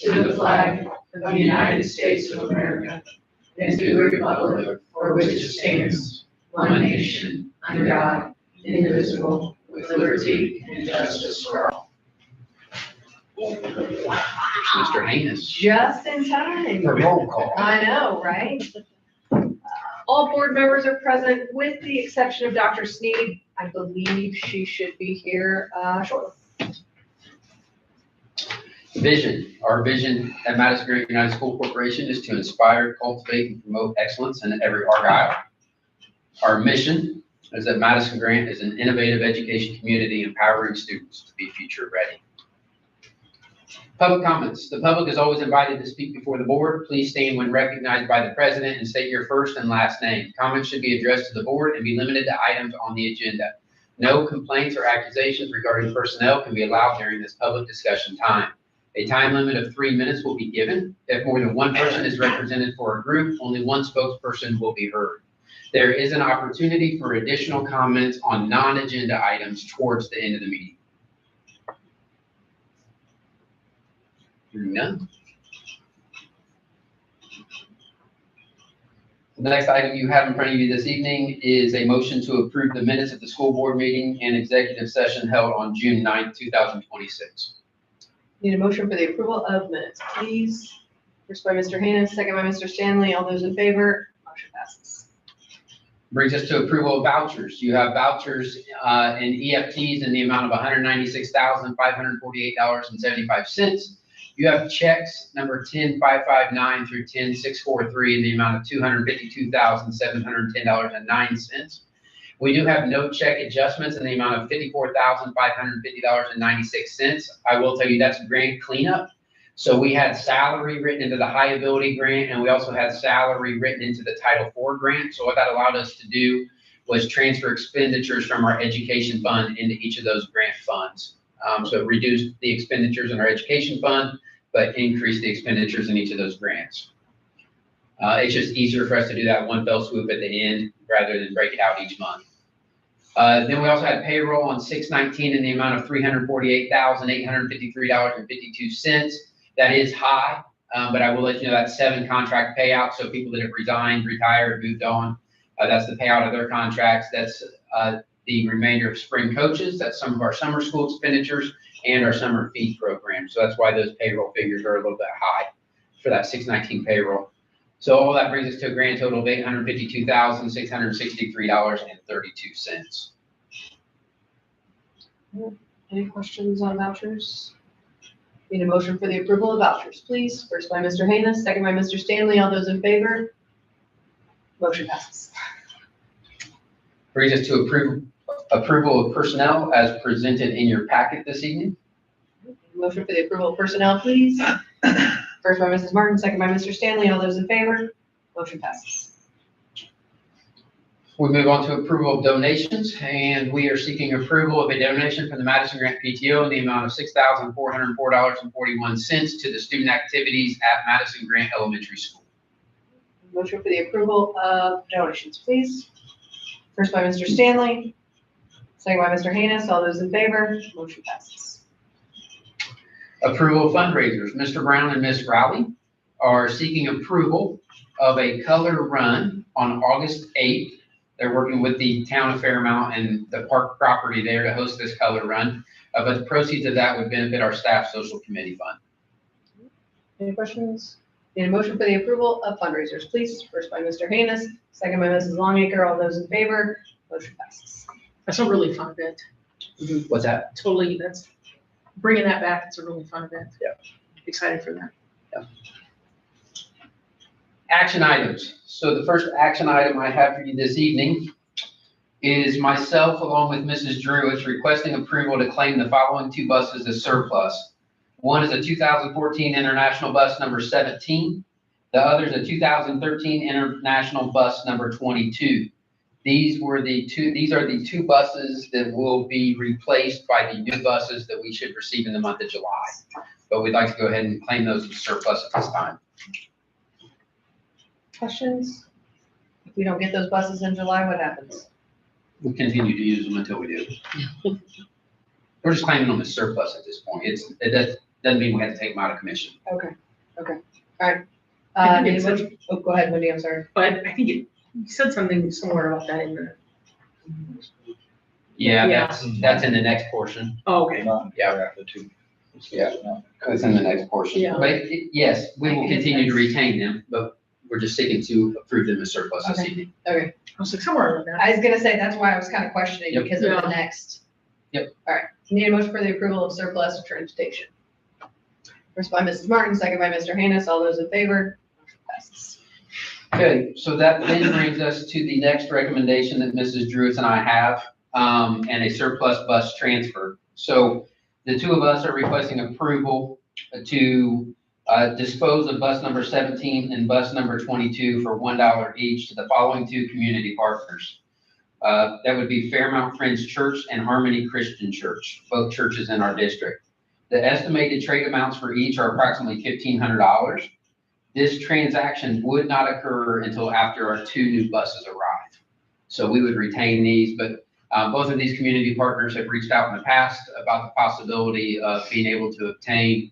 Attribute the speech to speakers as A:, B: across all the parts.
A: to the flag of the United States of America, and to the republic for which it stands, one nation, under God, indivisible, with liberty and justice for all.
B: Mr. Haynes.
C: Just in time.
B: For roll call.
C: I know, right? All board members are present with the exception of Dr. Sneed. I believe she should be here shortly.
B: Vision. Our vision at Madison-Grant United School Corporation is to inspire, cultivate, and promote excellence in every Argyle. Our mission is that Madison-Grant is an innovative education community empowering students to be future ready. Public comments. The public is always invited to speak before the board. Please stand when recognized by the president and state your first and last name. Comments should be addressed to the board and be limited to items on the agenda. No complaints or accusations regarding personnel can be allowed during this public discussion time. A time limit of 3 minutes will be given. If more than one person is represented for a group, only one spokesperson will be heard. There is an opportunity for additional comments on non-agenda items towards the end of the meeting. Hearing none. The next item you have in front of you this evening is a motion to approve the minutes of the school board meeting and executive session held on June 9th, 2026.
C: Need a motion for the approval of minutes, please. First by Mr. Haynes, second by Mr. Stanley. All those in favor, motion passes.
B: Brings us to approval of vouchers. You have vouchers and EFTs in the amount of $196,548.75. You have checks number 10559 through 10643 in the amount of $252,710.09. We do have no check adjustments in the amount of $54,550.96. I will tell you that's grant cleanup. So we had salary written into the high ability grant, and we also had salary written into the Title IV grant. So what that allowed us to do was transfer expenditures from our education fund into each of those grant funds. So it reduced the expenditures in our education fund, but increased the expenditures in each of those grants. It's just easier for us to do that one fell swoop at the end rather than break it out each month. Then we also had payroll on 6/19 in the amount of $348,853.52. That is high, but I will let you know that's 7 contract payouts. So people that have resigned, retired, moved on, that's the payout of their contracts. That's the remainder of spring coaches. That's some of our summer school expenditures and our summer feed program. So that's why those payroll figures are a little bit high for that 6/19 payroll. So all that brings us to a grand total of $852,663.32.
C: Any questions on vouchers? Need a motion for the approval of vouchers, please. First by Mr. Haynes, second by Mr. Stanley. All those in favor? Motion passes.
B: Brings us to approval of personnel as presented in your packet this evening.
C: Motion for the approval of personnel, please. First by Mrs. Martin, second by Mr. Stanley. All those in favor? Motion passes.
B: We move on to approval of donations, and we are seeking approval of a donation from the Madison-Grant PTO in the amount of $6,404.41 to the student activities at Madison-Grant Elementary School.
C: Motion for the approval of donations, please. First by Mr. Stanley, second by Mr. Haynes. All those in favor? Motion passes.
B: Approval of fundraisers. Mr. Brown and Ms. Rowley are seeking approval of a color run on August 8th. They're working with the town of Fairmount and the park property there to host this color run. But the proceeds of that would benefit our staff social committee fund.
C: Any questions? Need a motion for the approval of fundraisers, please. First by Mr. Haynes, second by Mrs. Longacre. All those in favor? Motion passes.
A: That's a really fun event.
B: What's that?
A: Totally, that's bringing that back. It's a really fun event.
B: Yeah.
A: Excited for that.
B: Yeah. Action items. So the first action item I have for you this evening is myself along with Mrs. Drew is requesting approval to claim the following 2 buses as surplus. One is a 2014 International Bus number 17. The other is a 2013 International Bus number 22. These are the two buses that will be replaced by the new buses that we should receive in the month of July. But we'd like to go ahead and claim those as surplus at this time.
C: Questions? If we don't get those buses in July, what happens?
B: We'll continue to use them until we do. We're just claiming them as surplus at this point. doesn't mean we have to take them out of commission.
C: Okay, all right.
A: I think
C: Need a
A: it's
C: motion? Oh, go ahead, Wendy, I'm sorry.
A: But I think you said something similar about that in the.
B: Yeah,
A: Yeah.
B: that's in the next portion.
A: Oh, okay.
B: Yeah. Yeah, it's in the next portion.
A: Yeah.
B: But yes, we will continue to retain them, but we're just seeking to approve them as surplus this
C: Okay.
B: evening.
C: Okay,
A: I was like, somewhere around that.
C: I was gonna say, that's why I was kind of questioning
B: Yep.
C: because of the
A: Yeah.
C: next.
B: Yep.
C: All right, need a motion for the approval of surplus transportation. First by Mrs. Martin, second by Mr. Hannis, all those in favor? Motion passes.
B: Okay, so that then brings us to the next recommendation that Mrs. Drewitz and I have, and a surplus bus transfer. So the two of us are requesting approval to dispose of bus number 17 and bus number 22 for $1 each to the following two community partners. That would be Fairmount Friends Church and Harmony Christian Church, both churches in our district. The estimated trade amounts for each are approximately $1,500. This transaction would not occur until after our two new buses arrive. So we would retain these, but both of these community partners have reached out in the past about the possibility of being able to obtain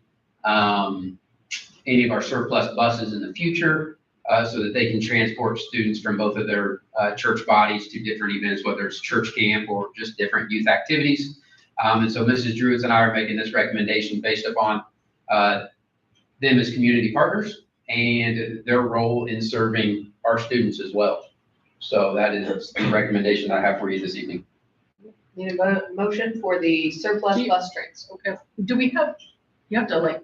B: any of our surplus buses in the future so that they can transport students from both of their church bodies to different events, whether it's church camp or just different youth activities. And so Mrs. Drewitz and I are making this recommendation based upon them as community partners and their role in serving our students as well. So that is the recommendation I have for you this evening.
C: Need a motion for the surplus bus transfer.
A: Okay. Do we have, you have to like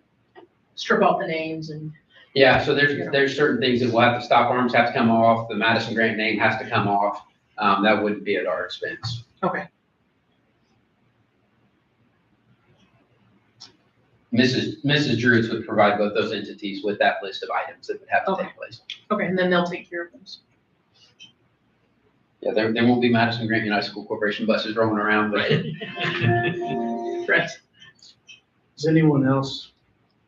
A: strip out the names and.
B: Yeah, so there's certain things that we'll have to, stop arms have to come off, the Madison-Grant name has to come off. That wouldn't be at our expense.
A: Okay.
B: Mrs. Drewitz would provide both those entities with that list of items that would have to take place.
A: Okay, and then they'll take care of those.
B: Yeah, there won't be Madison-Grant United School Corporation buses rolling around, but
A: Right.
D: Has anyone else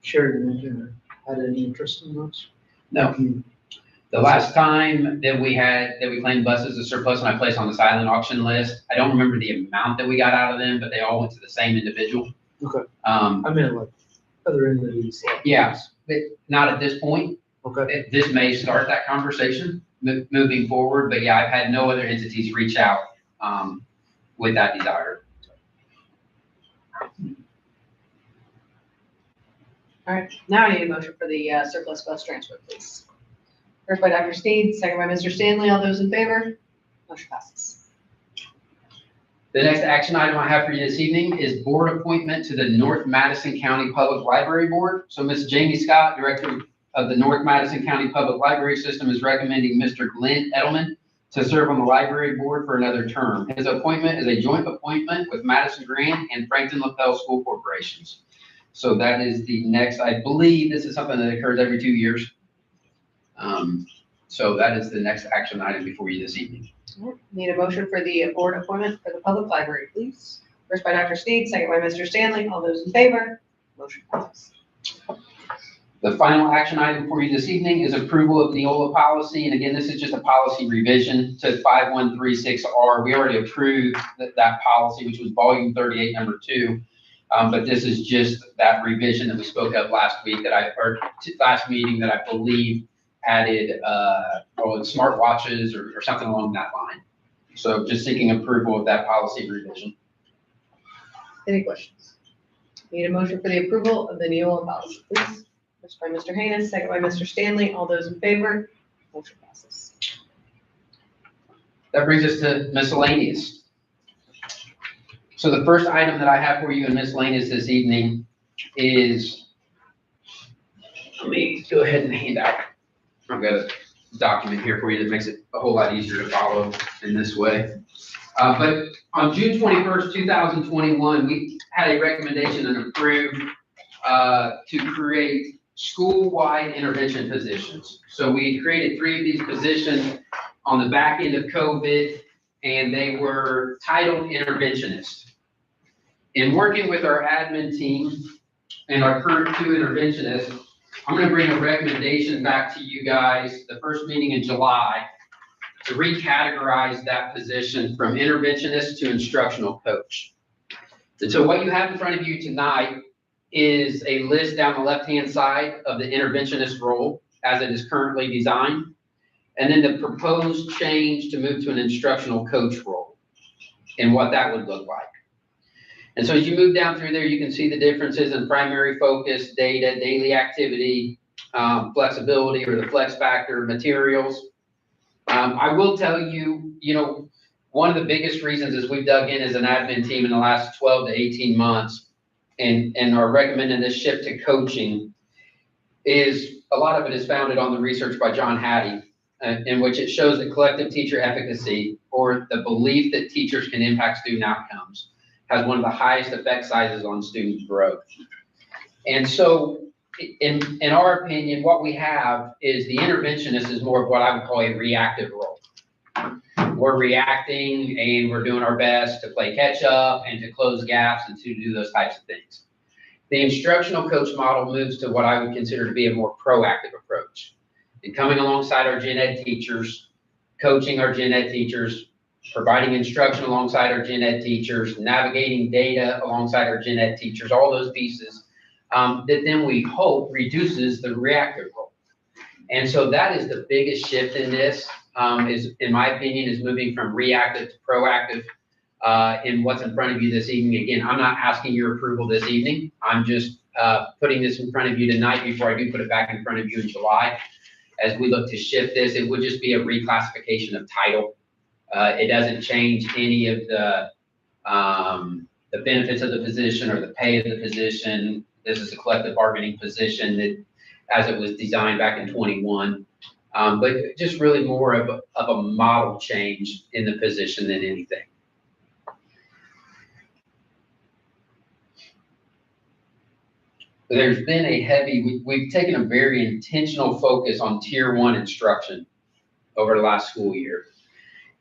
D: shared an internet, had any interest in those?
B: no. The last time that we claimed buses as surplus and I placed on the silent auction list, I don't remember the amount that we got out of them, but they all went to the same individual.
D: Okay,
B: Um,
D: I meant like other entities. Like
B: yeah, but not at this point.
D: Okay,
B: This may start that conversation moving forward, but yeah, I've had no other entities reach out with that desire.
C: All right, now I need a motion for the surplus bus transfer, please. First by Dr. Sneed, second by Mr. Stanley, all those in favor? Motion passes.
B: The next action item I have for you this evening is board appointment to the North Madison County Public Library Board. So Ms. Jamie Scott, Director of the North Madison County Public Library System, is recommending Mr. Glenn Edelman to serve on the library board for another term. His appointment is a joint appointment with Madison-Grant and Franklin LaPel School Corporations. So that is the next, I believe this is something that occurs every 2 years. So that is the next action item before you this evening.
C: All right, need a motion for the board appointment for the public library, please. First by Dr. Sneed, second by Mr. Stanley, all those in favor? Motion passes.
B: The final action item for you this evening is approval of Neola policy. And again, this is just a policy revision to 5136R. We already approved that policy, which was volume 38, number 2. But this is just that revision that we spoke of last week last meeting that I believe added, smart watches or something along that line. So just seeking approval of that policy revision.
C: Any questions? Need a motion for the approval of the Neola policy, please. First by Mr. Haynes, second by Mr. Stanley, all those in favor? Motion passes.
B: That brings us to miscellaneous. So the first item that I have for you in miscellaneous this evening is, let me go ahead and hand out. I've got a document here for you that makes it a whole lot easier to follow in this way. But on June 21st, 2021, we had a recommendation and approved to create school-wide intervention positions. So we created 3 of these positions on the back end of COVID, and they were titled interventionists. In working with our admin team and our current 2 interventionists, I'm going to bring a recommendation back to you guys, the first meeting in July, to recategorize that position from interventionist to instructional coach. And so what you have in front of you tonight is a list down the left-hand side of the interventionist role as it is currently designed, and then the proposed change to move to an instructional coach role and what that would look like. And so as you move down through there, you can see the differences in primary focus, data, daily activity, flexibility or the flex factor, materials. I will tell you, one of the biggest reasons is we've dug in as an admin team in the last 12 to 18 months and are recommending this shift to coaching is a lot of it is founded on the research by John Hattie, in which it shows that collective teacher efficacy, or the belief that teachers can impact student outcomes, has one of the highest effect sizes on student growth. And so in our opinion, what we have is the interventionist is more of what I would call a reactive role. We're reacting and we're doing our best to play catch up and to close gaps and to do those types of things. The instructional coach model moves to what I would consider to be a more proactive approach. And coming alongside our gen ed teachers, coaching our gen ed teachers, providing instruction alongside our gen ed teachers, navigating data alongside our gen ed teachers, all those pieces that then we hope reduces the reactive role. And so that is the biggest shift in this, is, in my opinion, is moving from reactive to proactive in what's in front of you this evening. Again, I'm not asking your approval this evening. I'm just putting this in front of you tonight before I do put it back in front of you in July. As we look to shift this, it would just be a reclassification of title. It doesn't change any of the benefits of the position or the pay of the position. This is a collective bargaining position that, as it was designed back in 21, but just really more of a model change in the position than anything. There's been a heavy, we've taken a very intentional focus on tier 1 instruction over the last school year.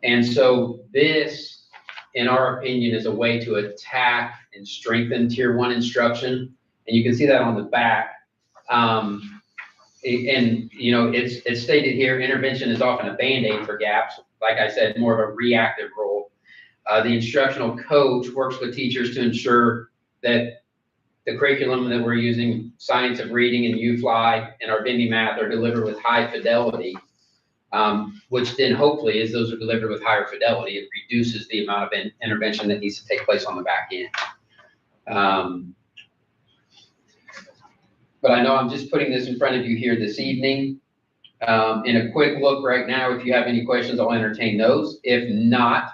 B: And so this, in our opinion, is a way to attack and strengthen tier 1 instruction. And you can see that on the back. It's stated here, intervention is often a Band-Aid for gaps. Like I said, more of a reactive role. The instructional coach works with teachers to ensure that the curriculum that we're using, Science of Reading and UFly and our Bindi Math, are delivered with high fidelity, which then hopefully, as those are delivered with higher fidelity, it reduces the amount of intervention that needs to take place on the back end. But I know I'm just putting this in front of you here this evening. In a quick look right now, if you have any questions, I'll entertain those. If not,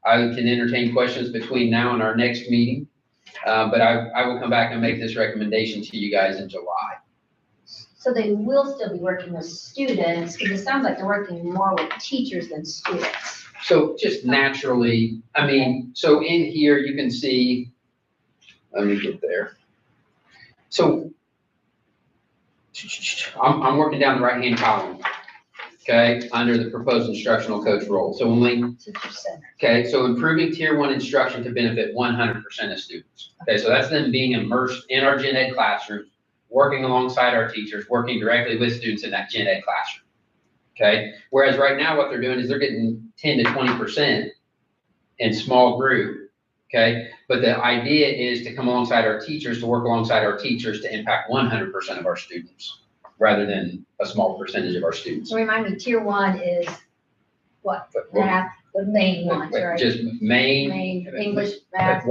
B: I can entertain questions between now and our next meeting. But I will come back and make this recommendation to you guys in July.
E: So they will still be working with students, because it sounds like they're working more with teachers than students.
B: So just naturally, so in here you can see, let me get there. So I'm working down the right-hand column, okay, under the proposed instructional coach role. So when we, okay, so improving tier 1 instruction to benefit 100% of students. Okay, so that's them being immersed in our gen ed classroom, working alongside our teachers, working directly with students in that gen ed classroom. Okay, whereas right now what they're doing is they're getting 10 to 20% in small group. Okay, but the idea is to come alongside our teachers, to work alongside our teachers to impact 100% of our students, rather than a small percentage of our students.
E: So remind me, tier 1 is what? Math, the main ones, right?
B: Just main
E: English, math.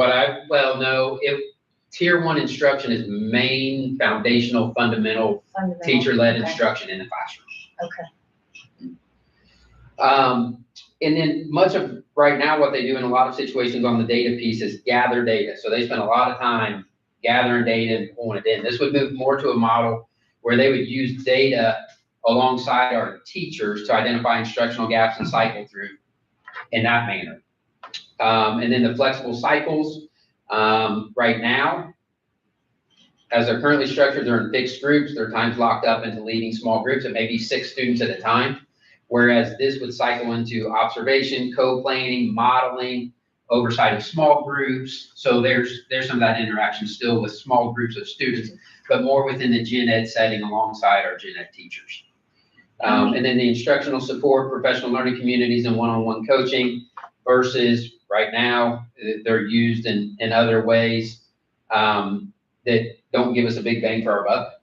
B: Tier 1 instruction is main, foundational, fundamental, teacher-led instruction in the classroom.
E: Okay.
B: And then much of right now, what they do in a lot of situations on the data piece is gather data. So they spend a lot of time gathering data and pulling it in. This would move more to a model where they would use data alongside our teachers to identify instructional gaps and cycle through in that manner. And then the flexible cycles, right now, as they're currently structured, they're in fixed groups. Their time's locked up into leading small groups. It may be 6 students at a time. Whereas this would cycle into observation, co-planning, modeling, oversight of small groups. So there's some of that interaction still with small groups of students, but more within the gen ed setting alongside our gen ed teachers. And then the instructional support, professional learning communities, and one-on-one coaching versus right now they're used in other ways that don't give us a big bang for our buck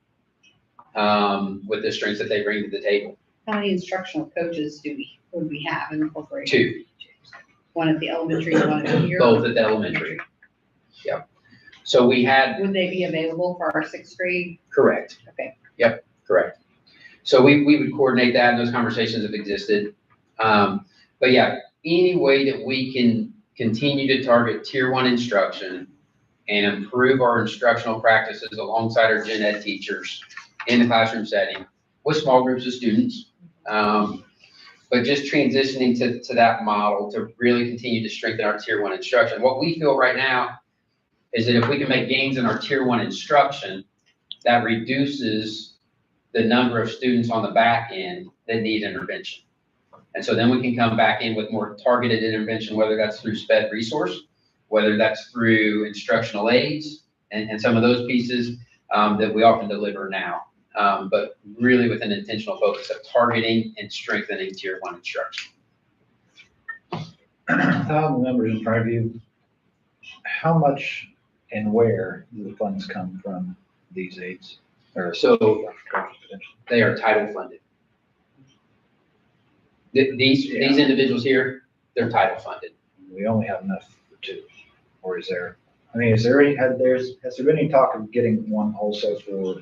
B: with the strengths that they bring to the table.
F: How many instructional coaches would we have in the corporation?
B: 2,
F: One at the elementary, one at here?
B: both at the elementary. Yep. So we had.
F: Would they be available for our 6th grade?
B: Correct.
F: Okay.
B: Yep, correct. So we would coordinate that, and those conversations have existed. But yeah, any way that we can continue to target tier 1 instruction and improve our instructional practices alongside our gen ed teachers in the classroom setting with small groups of students. But just transitioning to that model to really continue to strengthen our tier 1 instruction. What we feel right now is that if we can make gains in our tier 1 instruction, that reduces the number of students on the back end that need intervention. And so then we can come back in with more targeted intervention, whether that's through SPED resource, whether that's through instructional aids and some of those pieces that we often deliver now. But really with an intentional focus of targeting and strengthening tier 1 instruction.
G: The numbers in front of you, how much and where do the funds come from these aids? Or
B: So they are title funded. These individuals here, they're title funded.
G: we only have enough for 2, or is there? I mean, has there been any talk of getting one also for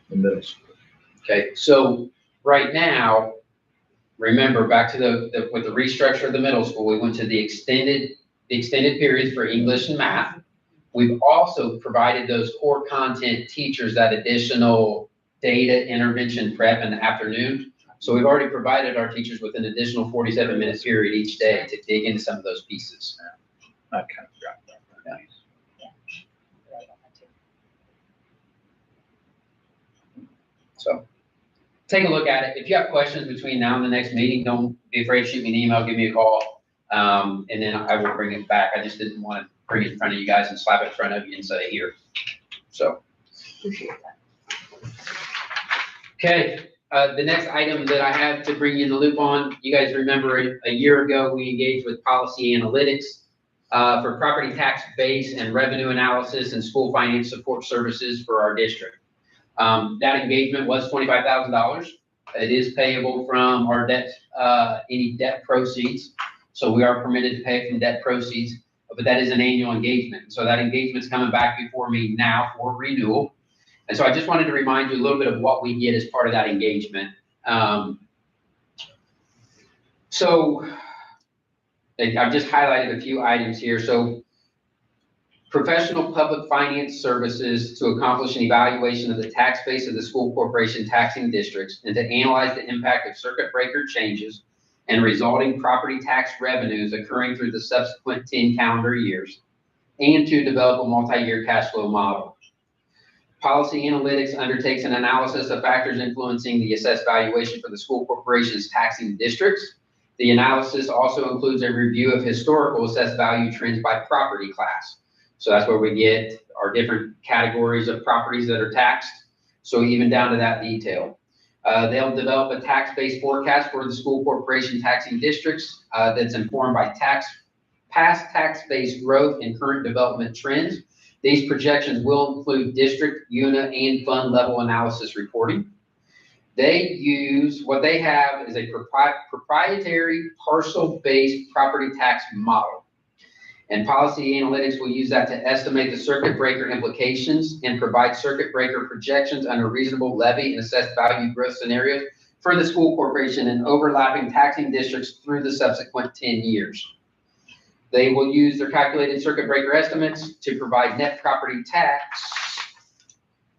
G: the middle school?
B: Okay, so right now, remember back to with the restructure of the middle school, we went to the extended periods for English and math. We've also provided those core content teachers that additional data intervention prep in the afternoon. So we've already provided our teachers with an additional 47-minute period each day to dig into some of those pieces.
G: I kind of forgot about that.
B: So take a look at it. If you have questions between now and the next meeting, don't be afraid to shoot me an email, give me a call, and then I will bring it back. I just didn't want to bring it in front of you guys and slap it in front of you and say here. So.
C: Appreciate that.
B: Okay, the next item that I have to bring you in the loop on, you guys remember a year ago, we engaged with Policy Analytics for property tax base and revenue analysis and school finance support services for our district. That engagement was $25,000. It is payable from our debt, any debt proceeds. So we are permitted to pay from debt proceeds, but that is an annual engagement. So that engagement's coming back before me now for renewal. And so I just wanted to remind you a little bit of what we get as part of that engagement. So I've just highlighted a few items here. So professional public finance services to accomplish an evaluation of the tax base of the school corporation taxing districts and to analyze the impact of circuit breaker changes and resulting property tax revenues occurring through the subsequent 10 calendar years, and to develop a multi-year cash flow model. Policy Analytics undertakes an analysis of factors influencing the assessed valuation for the school corporation's taxing districts. The analysis also includes a review of historical assessed value trends by property class. So that's where we get our different categories of properties that are taxed. So even down to that detail. They'll develop a tax-based forecast for the school corporation taxing districts that's informed by past tax-based growth and current development trends. These projections will include district, unit, and fund level analysis reporting. What they have is a proprietary parcel-based property tax model. And Policy Analytics will use that to estimate the circuit breaker implications and provide circuit breaker projections under reasonable levy and assessed value growth scenarios for the school corporation and overlapping taxing districts through the subsequent 10 years. They will use their calculated circuit breaker estimates to provide net property tax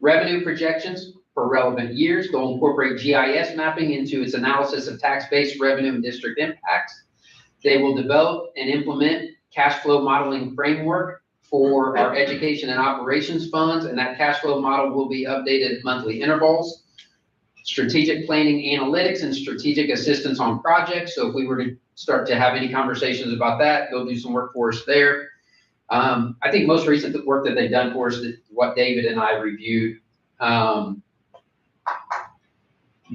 B: revenue projections for relevant years. They'll incorporate GIS mapping into its analysis of tax-based revenue and district impacts. They will develop and implement cash flow modeling framework for our education and operations funds, and that cash flow model will be updated at monthly intervals. Strategic planning analytics and strategic assistance on projects. So if we were to start to have any conversations about that, they'll do some work for us there. I think most recent work that they've done for us, what David and I reviewed, and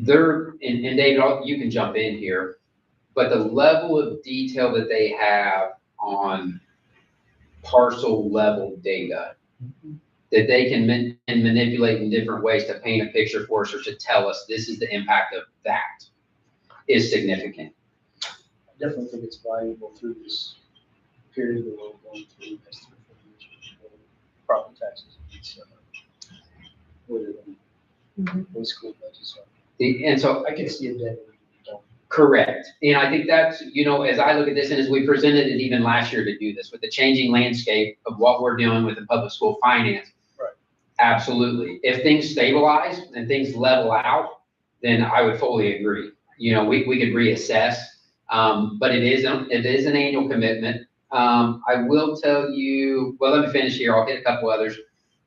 B: David, you can jump in here, but the level of detail that they have on parcel level data that they can manipulate in different ways to paint a picture for us or to tell us this is the impact of that is significant.
D: I definitely think it's valuable through this period that we're going through, next 3 or 4 years, with property taxes. It's, whether the school budgets are.
B: And so
D: I can see a day.
B: correct. And I think that's, as I look at this and as we presented it even last year to do this with the changing landscape of what we're doing with the public school finance.
D: Right.
B: Absolutely. If things stabilize and things level out, then I would fully agree. We could reassess, but it is an annual commitment. I will tell you, well, let me finish here. I'll hit a couple others.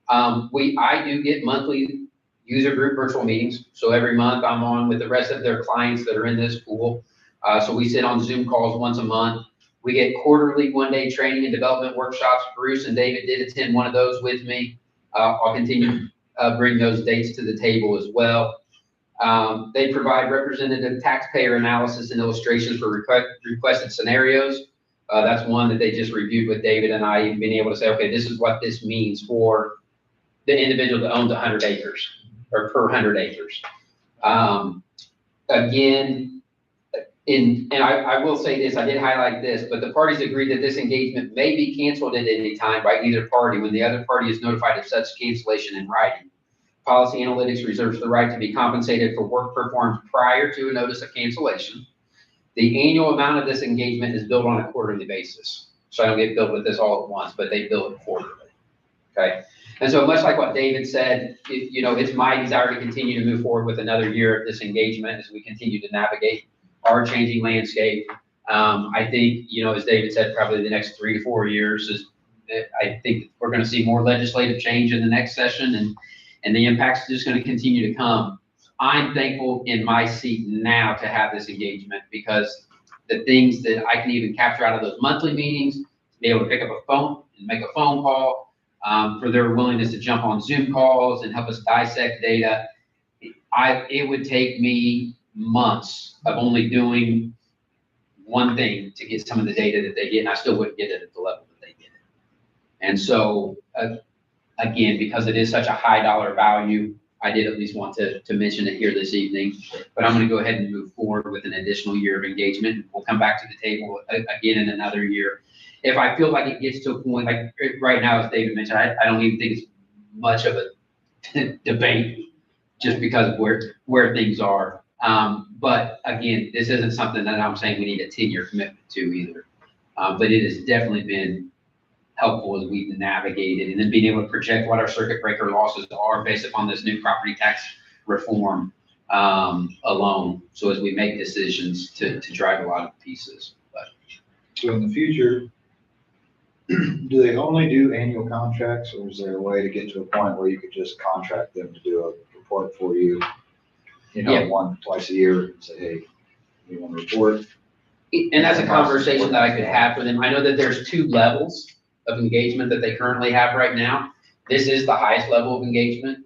B: I do get monthly user group virtual meetings. So every month I'm on with the rest of their clients that are in this pool. So we sit on Zoom calls once a month. We get quarterly 1-day training and development workshops. Bruce and David did attend one of those with me. I'll continue to bring those dates to the table as well. They provide representative taxpayer analysis and illustrations for requested scenarios. That's one that they just reviewed with David and I, being able to say, okay, this is what this means for the individual that owns 100 acres or per 100 acres. Again, I will say this, I did highlight this, but the parties agreed that this engagement may be canceled at any time by either party when the other party is notified of such cancellation in writing. Policy Analytics reserves the right to be compensated for work performed prior to a notice of cancellation. The annual amount of this engagement is billed on a quarterly basis. So I don't get billed with this all at once, but they bill it quarterly. Okay. And so much like what David said, it's my desire to continue to move forward with another year of this engagement as we continue to navigate our changing landscape. I think, as David said, probably the next 3 to 4 years I think we're going to see more legislative change in the next session and the impacts are just going to continue to come. I'm thankful in my seat now to have this engagement because the things that I can even capture out of those monthly meetings, be able to pick up a phone and make a phone call, for their willingness to jump on Zoom calls and help us dissect data. It would take me months of only doing one thing to get some of the data that they get, and I still wouldn't get it at the level that they get it. And so, again, because it is such a high dollar value, I did at least want to mention it here this evening, but I'm going to go ahead and move forward with an additional year of engagement. We'll come back to the table again in another year. If I feel like it gets to a point, like right now, as David mentioned, I don't even think it's much of a debate just because of where things are. But again, this isn't something that I'm saying we need a 10-year commitment to either. But it has definitely been helpful as we've navigated and then being able to project what our circuit breaker losses are based upon this new property tax reform alone. So as we make decisions to drive a lot of pieces.
G: So in the future, do they only do annual contracts, or is there a way to get to a point where you could just contract them to do a report for you,
B: Yeah.
G: twice a year and say, hey, we want to report?
B: And that's a conversation that I could have with them. I know that there's 2 levels of engagement that they currently have right now. This is the highest level of engagement.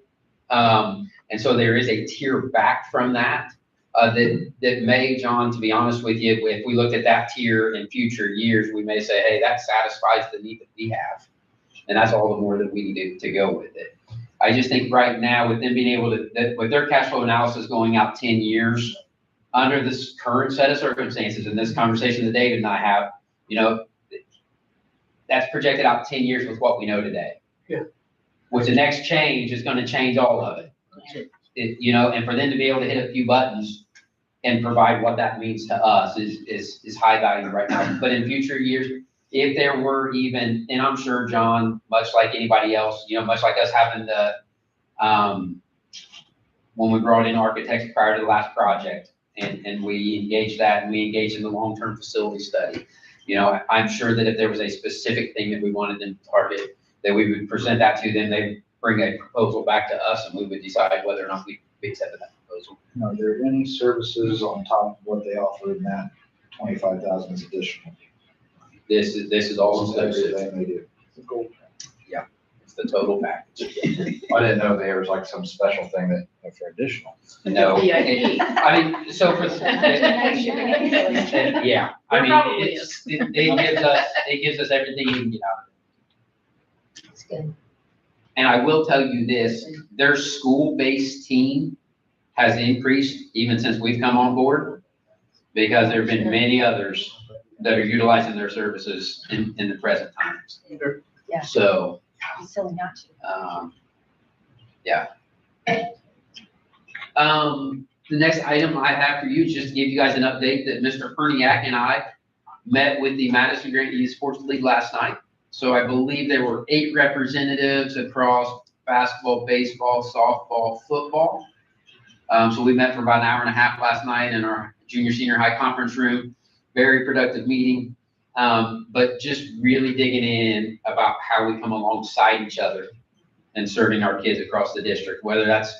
B: And so there is a tier back from that. That may, John, to be honest with you, if we looked at that tier in future years, we may say, hey, that satisfies the need that we have. And that's all the more that we need to go with it. I just think right now with them being able to, with their cash flow analysis going out 10 years, under this current set of circumstances and this conversation that David and I have, that's projected out 10 years with what we know today.
D: Yeah.
B: With the next change is going to change all of it. And for them to be able to hit a few buttons and provide what that means to us is high value right now. But in future years, if there were even, and I'm sure John, much like anybody else, much like us having the, when we brought in architects prior to the last project and we engaged that and we engaged in the long-term facility study, I'm sure that if there was a specific thing that we wanted them to target, that we would present that to them, they'd bring a proposal back to us and we would decide whether or not we accepted that proposal.
G: Are there any services on top of what they offer in that 25,000 is additional?
B: This is all inclusive.
G: Everything they do.
B: Yeah, it's the total package.
G: I didn't know there was like some special thing that for additional.
B: No,
C: VIP.
B: I mean, so for, yeah, I mean,
C: probably
B: it gives us everything you can get out of it.
E: It's good.
B: And I will tell you this, their school-based team has increased even since we've come on board, because there have been many others that are utilizing their services in the present times.
E: Yeah.
B: So,
E: It's silly not to.
B: yeah. The next item I have for you is just to give you guys an update that Mr. Perniak and I met with the Madison-Grant Youth Sports League last night. So I believe there were 8 representatives across basketball, baseball, softball, football. So we met for about an hour and a half last night in our junior senior high conference room. Very productive meeting, but just really digging in about how we come alongside each other and serving our kids across the district, whether that's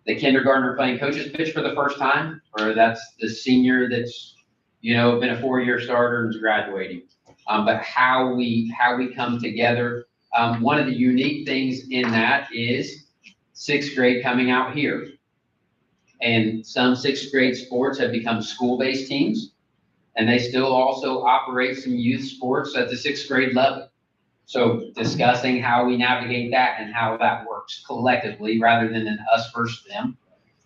B: the kindergartner playing coach's pitch for the first time, or that's the senior that's, been a 4-year starter and is graduating. But how we come together. One of the unique things in that is 6th grade coming out here. And some 6th grade sports have become school-based teams, and they still also operate some youth sports at the 6th grade level. So discussing how we navigate that and how that works collectively rather than an us versus them.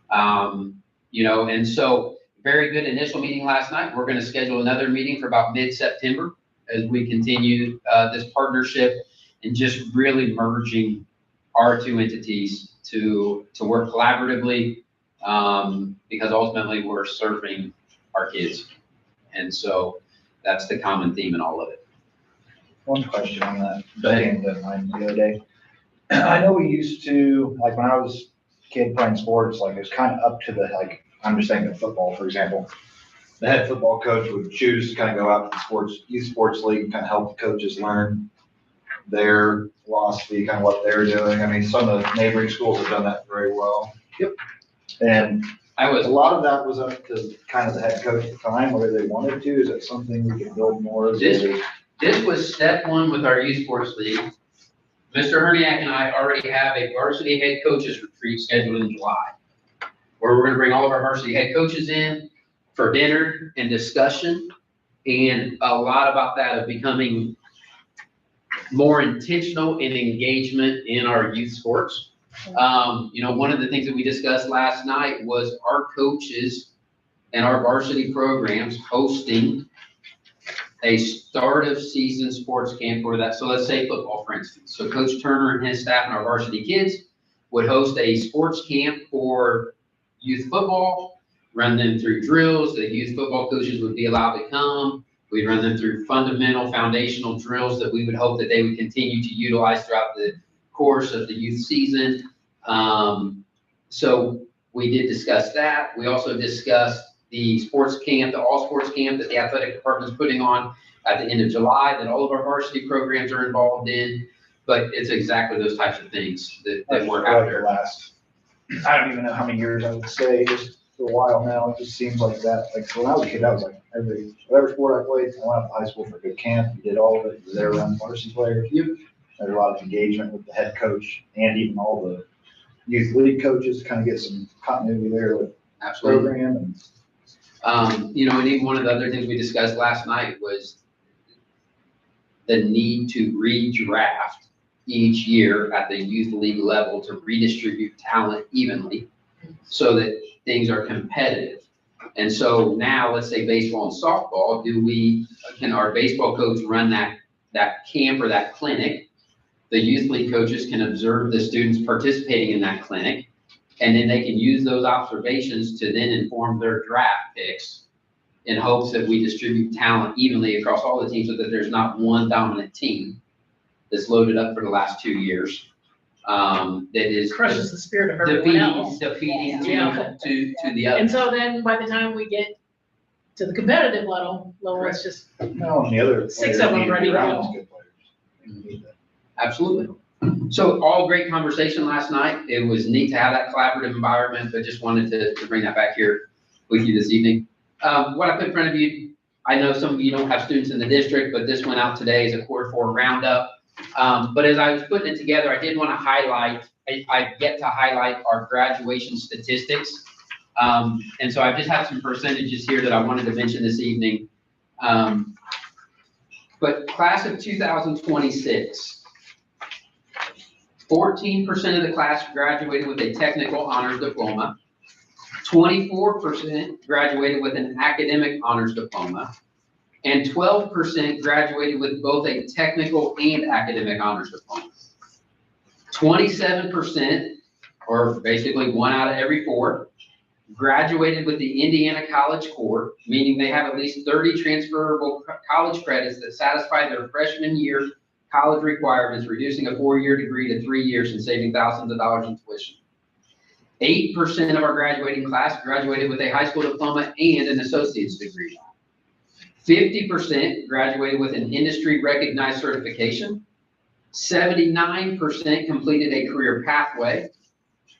B: And so very good initial meeting last night. We're going to schedule another meeting for about mid-September as we continue this partnership and just really merging our 2 entities to work collaboratively, because ultimately we're serving our kids. And so that's the common theme in all of it.
G: One question on that, came to mind the other day. I know we used to, like when I was a kid playing sports, like it was kind of up to the, like, I'm just thinking of football, for example. The head football coach would choose to kind of go out to the youth sports league and kind of help the coaches learn their philosophy, kind of what they're doing. I mean, some of the neighboring schools have done that very well.
B: Yep.
G: And
B: a
G: a lot of that was up to kind of the head coach at the time, whether they wanted to. Is that something we could build more of?
B: This was step 1 with our youth sports league. Mr. Herniak and I already have a varsity head coaches retreat scheduled in July, where we're going to bring all of our varsity head coaches in for dinner and discussion, and a lot about that of becoming more intentional in engagement in our youth sports. One of the things that we discussed last night was our coaches and our varsity programs hosting a start of season sports camp for that. So let's say football, for instance. So Coach Turner and his staff and our varsity kids would host a sports camp for youth football, run them through drills. The youth football coaches would be allowed to come. We'd run them through fundamental foundational drills that we would hope that they would continue to utilize throughout the course of the youth season. So we did discuss that. We also discussed the sports camp, the all sports camp that the athletic department is putting on at the end of July, that all of our varsity programs are involved in. But it's exactly those types of things that we're after.
G: I don't even know how many years I would say, just for a while now, it just seems like that. Like when I was a kid, I was like whatever sport I played, I went up to high school for a good camp, you did all of it, you were there around varsity players. There's a lot of engagement with the head coach and even all the youth league coaches, kind of get some continuity there with program.
B: And even one of the other things we discussed last night was the need to redraft each year at the youth league level to redistribute talent evenly so that things are competitive. And so now, let's say baseball and softball, can our baseball coach run that camp or that clinic? The youth league coaches can observe the students participating in that clinic, and then they can use those observations to then inform their draft picks in hopes that we distribute talent evenly across all the teams so that there's not one dominant team that's loaded up for the last 2 years. That is
A: Crushes the spirit of everyone else.
B: defeating
A: Yeah.
B: to the other.
A: And so then by the time we get to the competitive level, it's just,
G: No, and the other
A: 6 of them
G: players need to
A: ready
G: be
A: to
G: around
A: go.
G: as good players. They need that.
B: Absolutely. So all great conversation last night. It was neat to have that collaborative environment, but just wanted to bring that back here with you this evening. What I put in front of you, I know some of you don't have students in the district, but this went out today as a quarter 4 roundup. But as I was putting it together, I did want to highlight, I get to highlight our graduation statistics. And so I just have some percentages here that I wanted to mention this evening. But class of 2026, 14% of the class graduated with a technical honors diploma. 24% graduated with an academic honors diploma. And 12% graduated with both a technical and academic honors diploma. 27%, or basically 1 out of every 4, graduated with the Indiana College Core, meaning they have at least 30 transferable college credits that satisfy their freshman year college requirements, reducing a 4-year degree to 3 years and saving thousands of dollars in tuition. 8% of our graduating class graduated with a high school diploma and an associate's degree. 50% graduated with an industry recognized certification. 79% completed a career pathway.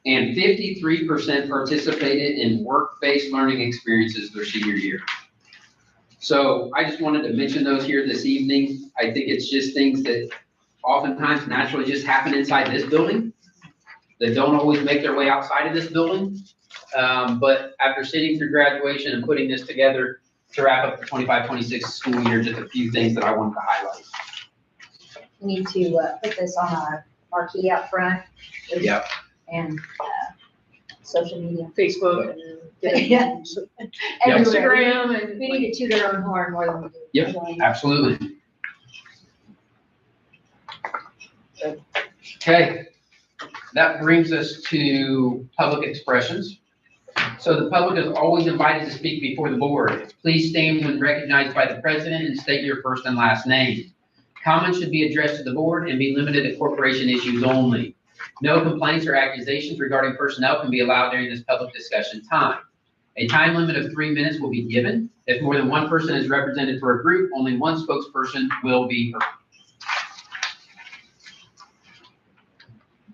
B: And 53% participated in work-based learning experiences their senior year. So I just wanted to mention those here this evening. I think it's just things that oftentimes naturally just happen inside this building that don't always make their way outside of this building. But after sitting through graduation and putting this together to wrap up the 25-26 school year, just a few things that I wanted to highlight.
E: We need to put this on our marquee up front.
B: Yep.
E: And social media.
C: Facebook and
E: Yeah. Everywhere.
C: Instagram and.
E: We need to toot our own horn more than we do.
B: Yep, absolutely. Okay, that brings us to public expressions. So the public is always invited to speak before the board. Please stand when recognized by the president and state your first and last name. Comments should be addressed to the board and be limited to corporation issues only. No complaints or accusations regarding personnel can be allowed during this public discussion time. A time limit of 3 minutes will be given. If more than one person is represented for a group, only one spokesperson will be heard.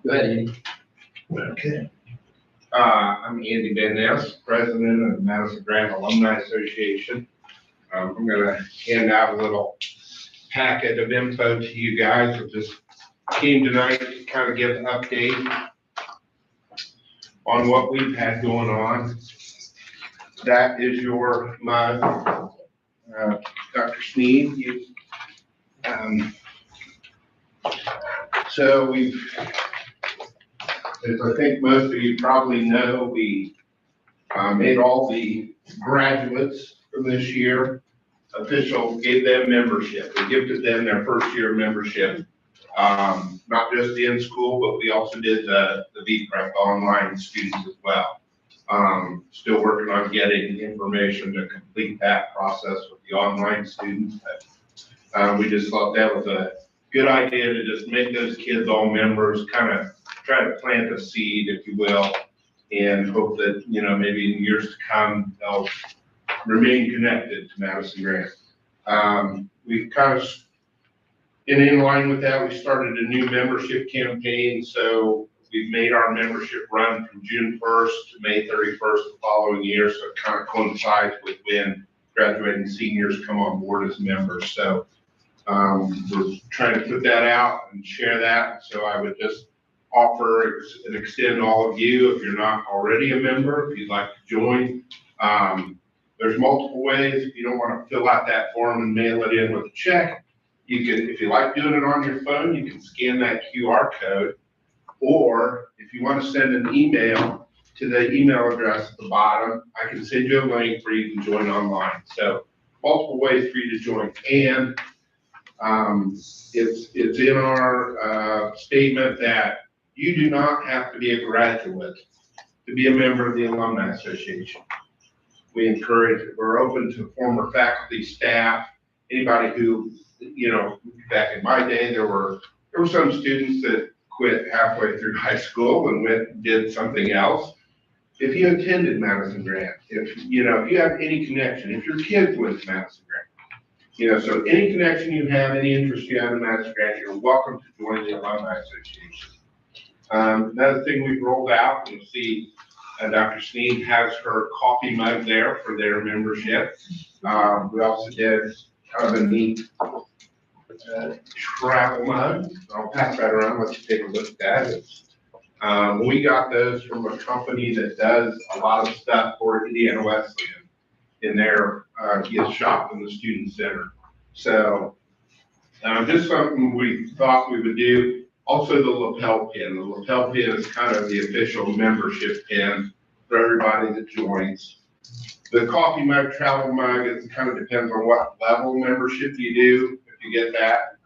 B: Go ahead, Andy.
H: Okay. I'm Andy Van Ness, president of the Madison-Grant Alumni Association. I'm going to hand out a little packet of info to you guys with this team tonight to kind of give an update on what we've had going on. That is your mug, Dr. Sneed. So we've, as I think most of you probably know, we made all the graduates from this year official, gave them membership. We gifted them their first year membership. Not just in school, but we also did the VPrep online students as well. Still working on getting information to complete that process with the online students. But, we just thought that was a good idea to just make those kids all members, kind of try to plant a seed, if you will, and hope that, you know, maybe in years to come, they'll remain connected to Madison-Grant. We kind of, in line with that, we started a new membership campaign. So we've made our membership run from June 1st to May 31st the following year. So it kind of coincides with when graduating seniors come on board as members. So we're trying to put that out and share that. So I would just offer and extend to all of you, if you're not already a member, if you'd like to join. There's multiple ways. If you don't want to fill out that form and mail it in with a check, you can, if you like doing it on your phone, you can scan that QR code. Or if you want to send an email to the email address at the bottom, I can send you a link where you can join online. So multiple ways for you to join. And it's in our statement that you do not have to be a graduate to be a member of the Alumni Association. We encourage, we're open to former faculty, staff, anybody who, you know, back in my day, there were some students that quit halfway through high school and went and did something else. If you attended Madison-Grant, if you have any connection, if your kids went to Madison-Grant, you know, so any connection you have, any interest you have in Madison-Grant, you're welcome to join the Alumni Association. Another thing we've rolled out, you'll see Dr. Sneed has her coffee mug there for their membership. We also did kind of a neat travel mug. I'll pass that around, let you take a look at that. We got those from a company that does a lot of stuff for Indiana Wesleyan in their gift shop in the student center. So just something we thought we would do. Also the lapel pin. The lapel pin is kind of the official membership pin for everybody that joins. The coffee mug, travel mug, it kind of depends on what level membership you do, if you get that.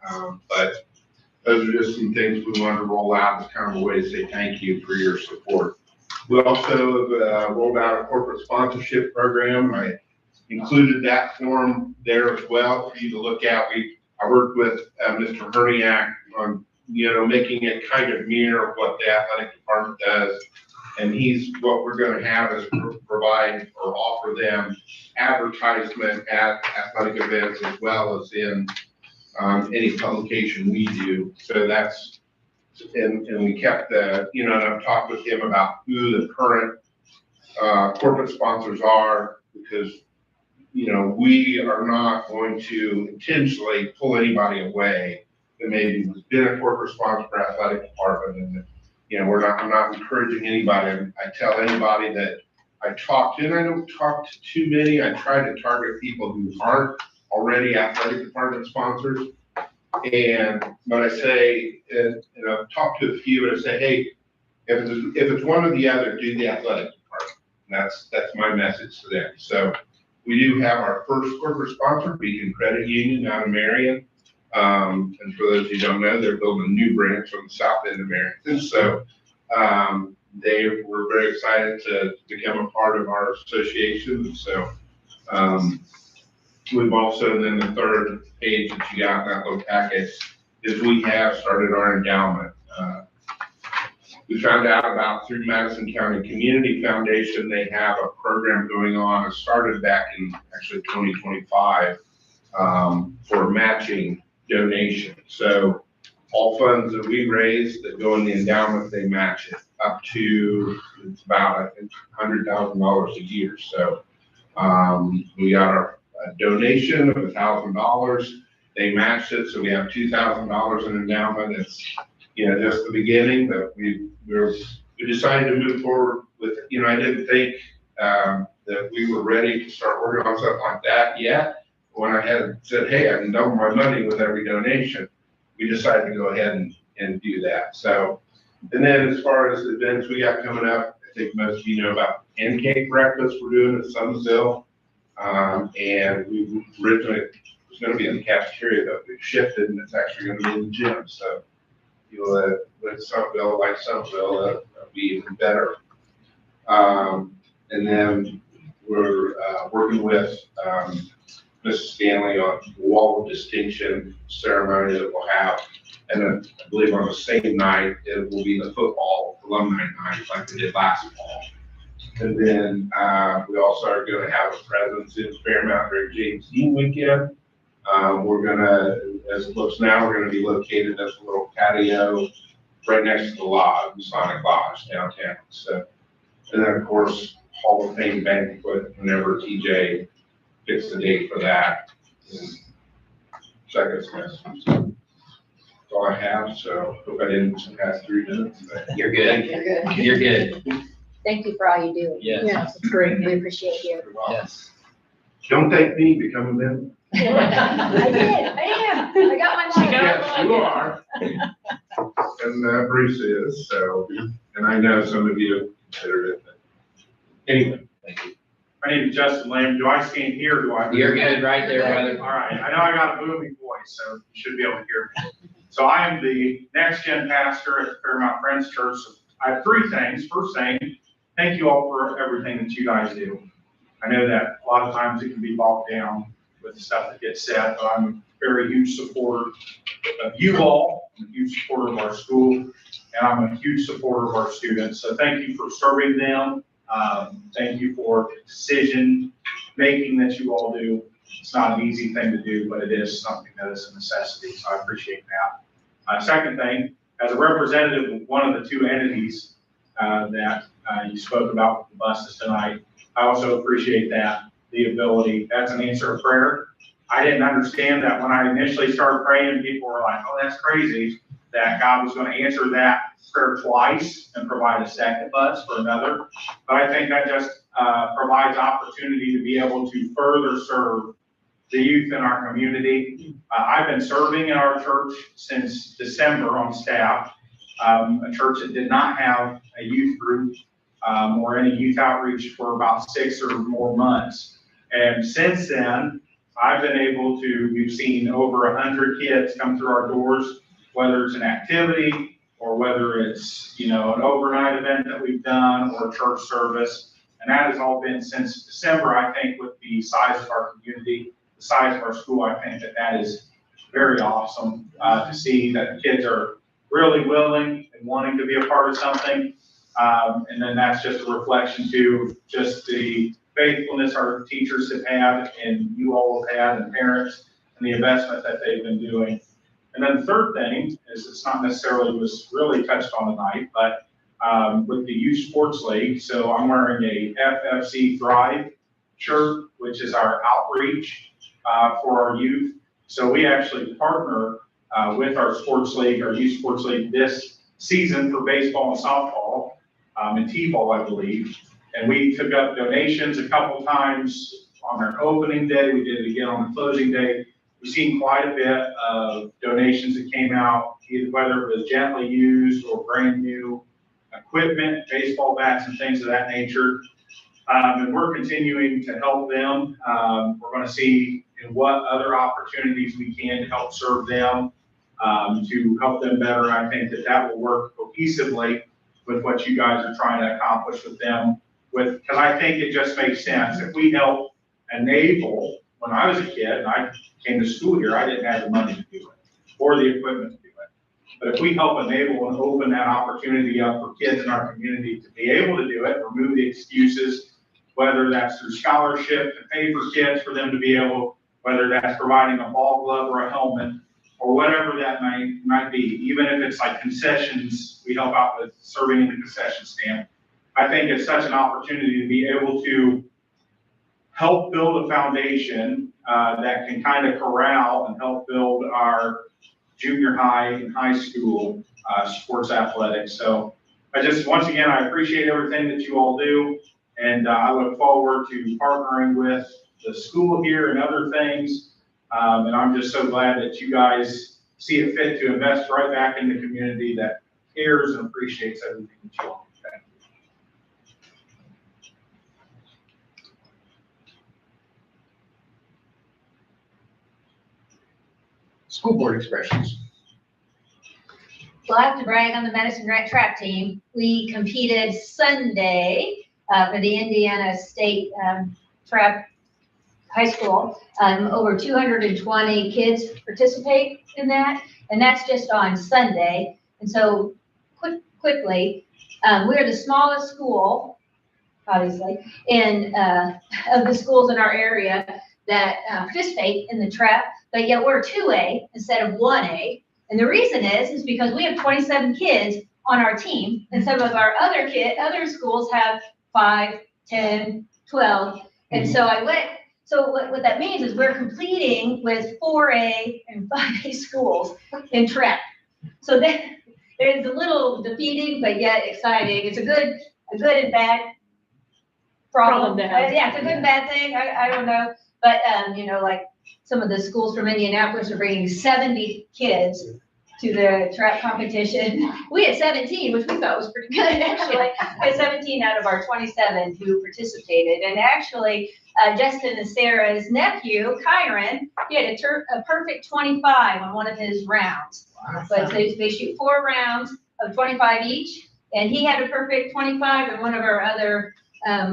H: But those are just some things we wanted to roll out as kind of a way to say thank you for your support. We also rolled out a corporate sponsorship program. I included that form there as well for you to look at. I worked with Mr. Herniak on, making it kind of mirror what the athletic department does. And what we're going to have is provide or offer them advertisement at athletic events as well as in any publication we do. So and we kept and I've talked with him about who the current corporate sponsors are, because, we are not going to intentionally pull anybody away that maybe has been a corporate sponsor for athletic department. And, I'm not encouraging anybody. I tell anybody that I talk to, and I don't talk to too many. I try to target people who aren't already athletic department sponsors. But I say, and I've talked to a few, and I say, hey, if it's one or the other, do the athletic department. And that's my message to them. So we do have our first corporate sponsor, Beacon Credit Union out of Marion. And for those who don't know, they're building a new branch on the south end of Marion. So they were very excited to become a part of our association. So we've also, then the third page that you got in that little package is we have started our endowment. We found out about through Madison County Community Foundation, they have a program going on. It started back in actually 2025 for matching donations. So all funds that we raise that go in the endowment, they match it up to, it's about, I think, $100,000 a year. So we got our donation of $1,000. They matched it, so we have $2,000 in endowment. It's just the beginning, but we decided to move forward with. I didn't think that we were ready to start working on something like that yet. When I had said, hey, I can double my money with every donation, we decided to go ahead and do that. So, and then as far as the events we got coming up, I think most of you know about pancake breakfast we're doing at Summersville. And we originally it was going to be in the cafeteria, but we've shifted and it's actually going to be in the gym. So with Summerville, that'll be even better. And then we're working with Mrs. Stanley on the Wall of Distinction ceremony that we'll have. And then I believe on the same night, it will be the football alumni night like we did last fall. And then we also are going to have a presence in Fairmount during James Dean weekend. We're going to, as it looks now, we're going to be located as a little patio right next to the lodge, Masonic Lodge downtown. So, and then of course, Hall of Fame banquet whenever TJ picks the date for that. Second semester. That's all I have. So hope I didn't pass 3 minutes.
B: You're good.
C: You're good.
B: You're good.
E: Thank you for all you do.
B: Yes.
C: Yeah, it's great.
E: We appreciate you.
B: Yes.
H: Don't thank me, become a member.
E: I am. I got my money.
H: Yes, you are. And Bruce is, so, and I know some of you considered it. But anyway, thank you.
I: My name is Justin Lamb. Do I stand here or do I?
B: You're good right there, brother.
I: All right. I know I got a booming voice, so you should be able to hear me. So I am the next gen pastor at Fairmount Friends Church. I have 3 things. First thing, thank you all for everything that you guys do. I know that a lot of times it can be bogged down with the stuff that gets said, but I'm a very huge supporter of you all. I'm a huge supporter of our school, and I'm a huge supporter of our students. So thank you for serving them. Thank you for the decision making that you all do. It's not an easy thing to do, but it is something that is a necessity. So I appreciate that. Second thing, as a representative of one of the 2 entities that you spoke about with the buses tonight, I also appreciate that, the ability, that's an answer of prayer. I didn't understand that when I initially started praying, people were like, oh, that's crazy, that God was going to answer that prayer twice and provide a second bus for another. But I think that just provides opportunity to be able to further serve the youth in our community. I've been serving in our church since December on staff, a church that did not have a youth group or any youth outreach for about 6 or more months. And since then, I've been able to, we've seen over 100 kids come through our doors, whether it's an activity or whether it's, you know, an overnight event that we've done or church service. And that has all been since December. I think with the size of our community, the size of our school, I think that that is very awesome to see that the kids are really willing and wanting to be a part of something. And then that's just a reflection to just the faithfulness our teachers have had and you all have had and parents and the investment that they've been doing. And then the third thing is it's not necessarily was really touched on tonight, but with the Youth Sports League. So I'm wearing a FFC Thrive shirt, which is our outreach for our youth. So we actually partner with our sports league, our Youth Sports League this season for baseball and softball and t-ball, I believe. And we took up donations a couple times on our opening day. We did it again on the closing day. We've seen quite a bit of donations that came out, either whether it was gently used or brand new equipment, baseball bats and things of that nature. And we're continuing to help them. We're going to see in what other opportunities we can to help serve them, to help them better. I think that that will work cohesively with what you guys are trying to accomplish with them. Because I think it just makes sense. If we help enable, when I was a kid and I came to school here, I didn't have the money to do it or the equipment to do it. But if we help enable and open that opportunity up for kids in our community to be able to do it, remove the excuses, whether that's through scholarship to pay for kids for them to be able, whether that's providing a ball glove or a helmet, or whatever that might be, even if it's like concessions, we help out with serving in the concession stand. I think it's such an opportunity to be able to help build a foundation that can kind of corral and help build our junior high and high school sports athletics. So I just, once again, I appreciate everything that you all do. And I look forward to partnering with the school here and other things. And I'm just so glad that you guys see it fit to invest right back in the community that cares and appreciates everything that you all do.
B: School board expressions.
E: Well, I have to brag on the Madison-Grant track team. We competed Sunday for the Indiana State track high school. Over 220 kids participate in that, and that's just on Sunday. And so quickly, we're the smallest school, obviously, of the schools in our area that participate in the track, but yet we're 2A instead of 1A. And the reason is because we have 27 kids on our team, and some of our other schools have 5, 10, 12. And so what that means is we're competing with 4A and 5A schools in track. So that it's a little defeating, but yet exciting. It's a good and bad problem.
C: To have.
E: Yeah, it's a good and bad thing. I don't know. But, like some of the schools from Indianapolis are bringing 70 kids to the track competition. We had 17, which we thought was pretty good, actually. We had 17 out of our 27 who participated. And actually, Justin and Sarah's nephew, Kyron, he had a perfect 25 on one of his rounds. But they shoot 4 rounds of 25 each, and he had a perfect 25, and one of our other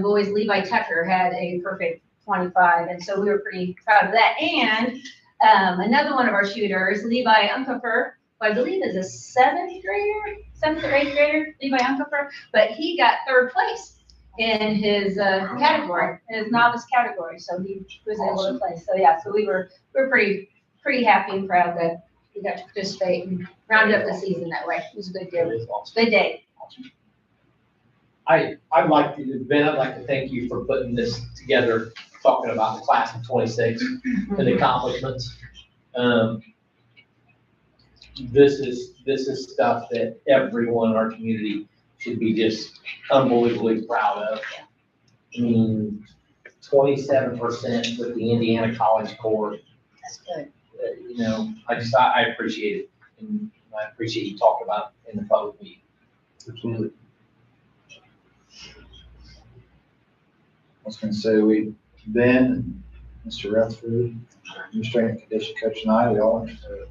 E: boys, Levi Tucker, had a perfect 25, and so we were pretty proud of that. And another one of our shooters, Levi Unkefer, who I believe is a 7th or 8th grader, Levi Unkefer, but he got 3rd place in his category, in his novice category, so he was able to play. So yeah, so we were pretty happy and proud that we got to participate and round up the season that way. It was a good day. Good day.
J: I'd like to thank you for putting this together, talking about the class of 26 and the accomplishments. This is stuff that everyone in our community should be just unbelievably proud of. I mean, 27% with the Indiana College Corps.
F: That's good.
J: You know, I appreciate it. And I appreciate you talking about it in the public meeting.
B: Absolutely.
G: I was gonna say, Ben, Mr. Rutherford, new strength and condition coach and I, we all went to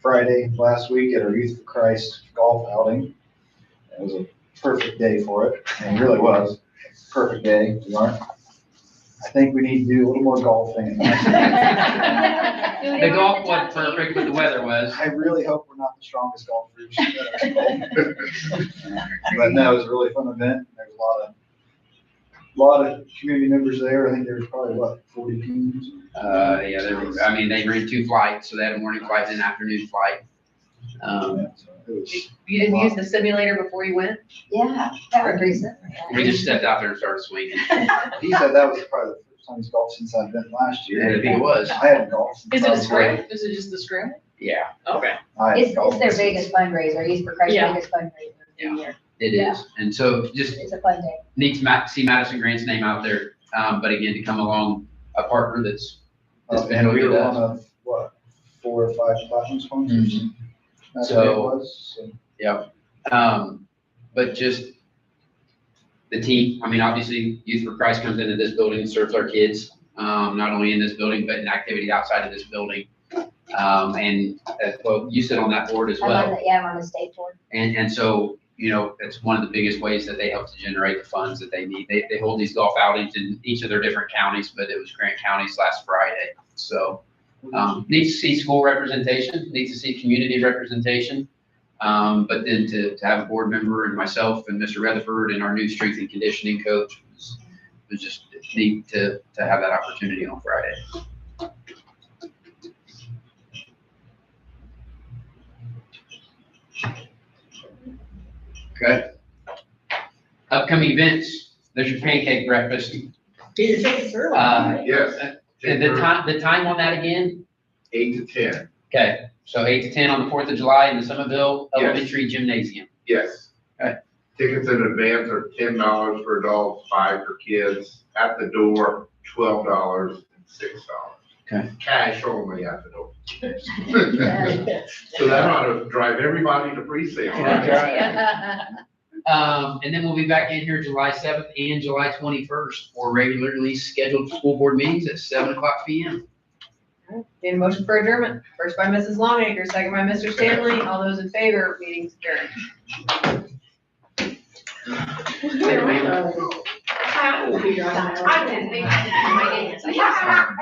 G: Friday last week at our Youth for Christ golf outing. It was a perfect day for it, and it really was. Perfect day. I think we need to do a little more golfing.
B: The golf was perfect, but the weather was.
G: I really hope we're not the strongest golfers at our school. But no, it was a really fun event. There's a lot of community members there. I think there was probably, 40 teams?
B: Yeah, they ran 2 flights, so they had a morning flight and an afternoon flight.
G: So it was.
C: You didn't use the simulator before you went?
E: Yeah, that was recent.
B: We just stepped out there and started swinging.
G: He said that was probably the first time he's golfed since I've been last
B: Yeah, I
G: year.
B: think it was.
G: I haven't golfed. since
C: Is it
G: I
C: a
G: was
C: scrim?
G: like-
C: Is it just the scrim?
B: Yeah,
C: Okay.
G: I haven't
E: It's
G: golfed
E: their
G: since-
E: biggest fundraiser, Youth for Christ's
C: Yeah.
E: biggest fundraiser of the year.
B: it
E: Yeah.
B: is. And so just
E: It's a fun day.
B: neat to see Madison-Grant's name out there. But again, to come along, a partner that's been
G: We
B: with
G: were
B: us.
G: one of, 4 or 5 platinum sponsors? That's
B: So-
G: what it was. So.
B: Yep. But just the team, obviously Youth for Christ comes into this building and serves our kids, not only in this building, but in activities outside of this building. Well, you sit on that board as
E: I love
B: well.
E: that, yeah, I'm on the state board.
B: And so, it's one of the biggest ways that they help to generate the funds that they need. They hold these golf outings in each of their different counties, but it was Grant County's last Friday. So, needs to see school representation, needs to see community representation. But then to have a board member and myself and Mr. Rutherford and our new strength and conditioning coach was just neat to have that opportunity on Friday. Okay. Upcoming events, there's your pancake breakfast.
A: Did you take it early?
H: Yes.
B: And the time on that again?
H: 8 to 10.
B: Okay, so 8 to 10 on the 4th of July in the Somerville
H: Yes.
B: Elementary Gymnasium.
H: Yes.
B: Okay.
H: Tickets in advance are $10 for adults, 5 for kids. At the door, $12 and $6.
B: Okay.
H: Cash only at the door. So that ought to drive everybody to pre-sale. right?
B: And then we'll be back in here July 7th and July 21st for regularly scheduled school board meetings at 7:00 p.m.
C: Need a motion for adjournment. First by Mrs. Longacre, second by Mr. Stanley. All those in favor, meeting's adjourned.
A: I will be driving. I didn't think, my goodness, I have